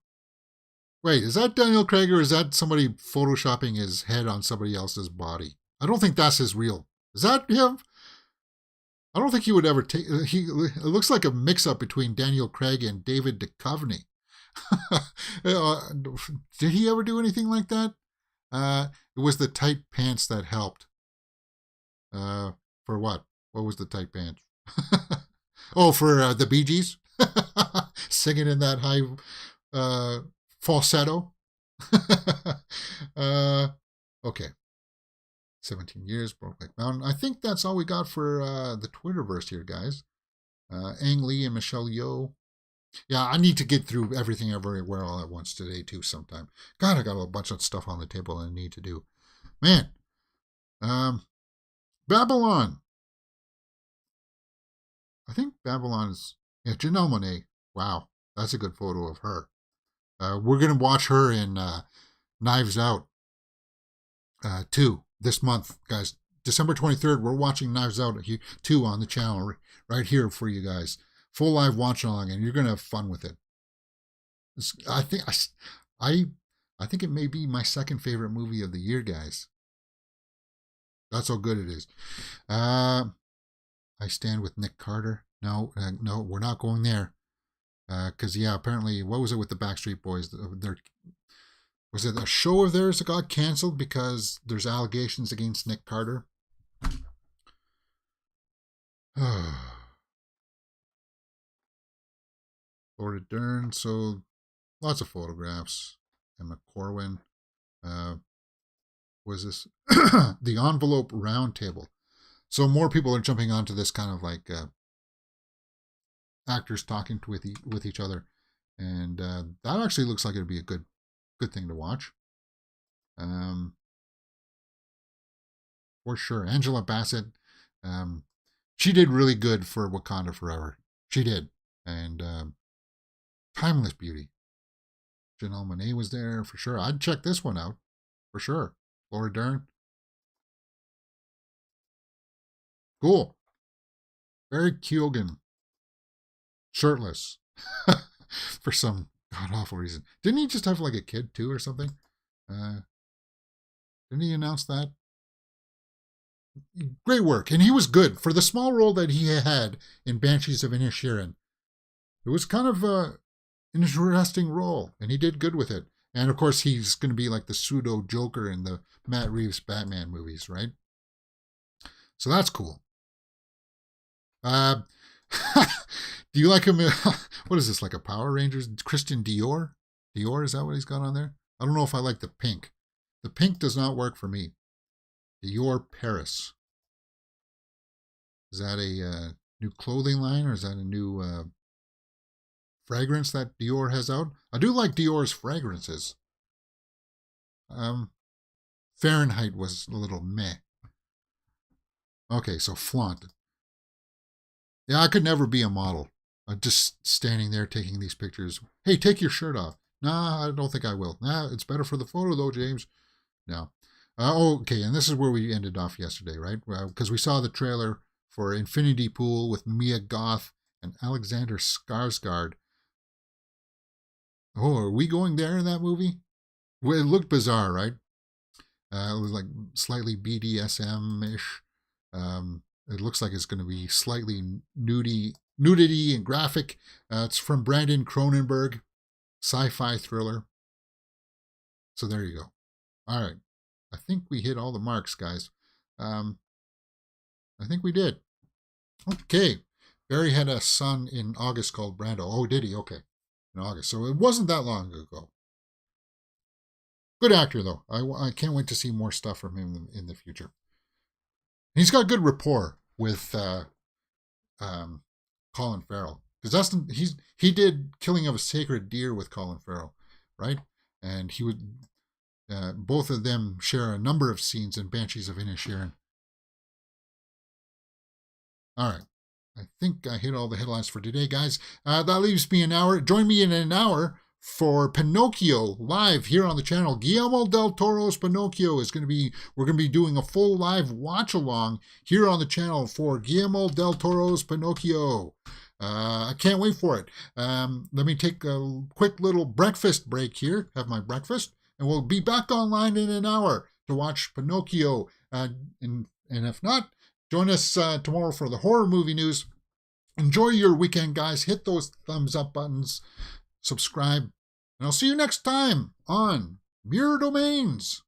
Wait, is that Daniel Craig or is that somebody photoshopping his head on somebody else's body? I don't think that's his real. Is that him? I don't think he would ever take. It looks like a mix-up between Daniel Craig and David Duchovny. Did he ever do anything like that? It was the tight pants that helped. For what? What was the tight pants? Oh, for the Bee Gees? Singing in that high falsetto. Okay. 17 years, Brokeback Mountain. I think that's all we got for the Twitterverse here, guys. Ang Lee and Michelle Yeoh. Yeah, I need to get through everything everywhere all at once today, too, sometime. God, I got a bunch of stuff on the table I need to do. Man. Babylon. I think Babylon is... Yeah, Janelle Monáe. Wow, that's a good photo of her. We're going to watch her in Knives Out 2 this month, guys. December 23rd, we're watching Knives Out 2 on the channel right here for you guys. Full live watch along, and you're going to have fun with it. I think it may be my second favorite movie of the year, guys. That's how good it is. I Stand with Nick Carter. No, we're not going there. Because, yeah, apparently, what was it with the Backstreet Boys? Was it a show of theirs that got canceled because there's allegations against Nick Carter? Laura Dern, so lots of photographs. Emma Corwin. Was this the Envelope Roundtable? So more people are jumping onto this kind of like actors talking with each other, and that actually looks like it'd be a good thing to watch. For sure, Angela Bassett. She did really good for Wakanda Forever. She did, and timeless beauty. Janelle Monáe was there for sure. I'd check this one out for sure. Laura Dern. Cool. Barry Keoghan. Shirtless. For some god-awful reason. Didn't he just have like a kid too or something? Didn't he announce that? Great work. And he was good. For the small role that he had in Banshees of Inisherin, it was kind of an interesting role, and he did good with it. And of course, he's going to be like the pseudo Joker in the Matt Reeves Batman movies, right? So that's cool. Do you like him? What is this, like a Power Rangers? Christian Dior? Dior, is that what he's got on there? I don't know if I like the pink. The pink does not work for me. Dior Paris. Is that a new clothing line, or is that a new fragrance that Dior has out? I do like Dior's fragrances. Fahrenheit was a little meh. Okay, so flaunt. Yeah, I could never be a model. I'm just standing there taking these pictures. Hey, take your shirt off. Nah, I don't think I will. Nah, it's better for the photo though, James. No. Okay, and this is where we ended off yesterday, right? Because we saw the trailer for Infinity Pool with Mia Goth and Alexander Skarsgård. Oh, are we going there in that movie? Well, it looked bizarre, right? It was like slightly BDSM-ish. It looks like it's going to be slightly nudity and graphic. It's from Brandon Cronenberg, sci-fi thriller. So there you go. All right. I think we hit all the marks, guys. I think we did. Okay. Barry had a son in August called Brando. Oh, did he? Okay. In August. So it wasn't that long ago. Good actor, though. I can't wait to see more stuff from him in the future. He's got good rapport with Colin Farrell. Because he did Killing of a Sacred Deer with Colin Farrell, right? And he would... both of them share a number of scenes in Banshees of Inisherin. All right. I think I hit all the headlines for today, guys. That leaves me an hour. Join me in an hour for Pinocchio live here on the channel. Guillermo del Toro's Pinocchio is going to be, we're going to be doing a full live watch along here on the channel for Guillermo del Toro's Pinocchio. I can't wait for it. Let me take a quick little breakfast break here, have my breakfast, and we'll be back online in an hour to watch Pinocchio. And if not, join us tomorrow for the horror movie news. Enjoy your weekend, guys. Hit those thumbs up buttons. Subscribe. And I'll see you next time on Mirror Domains.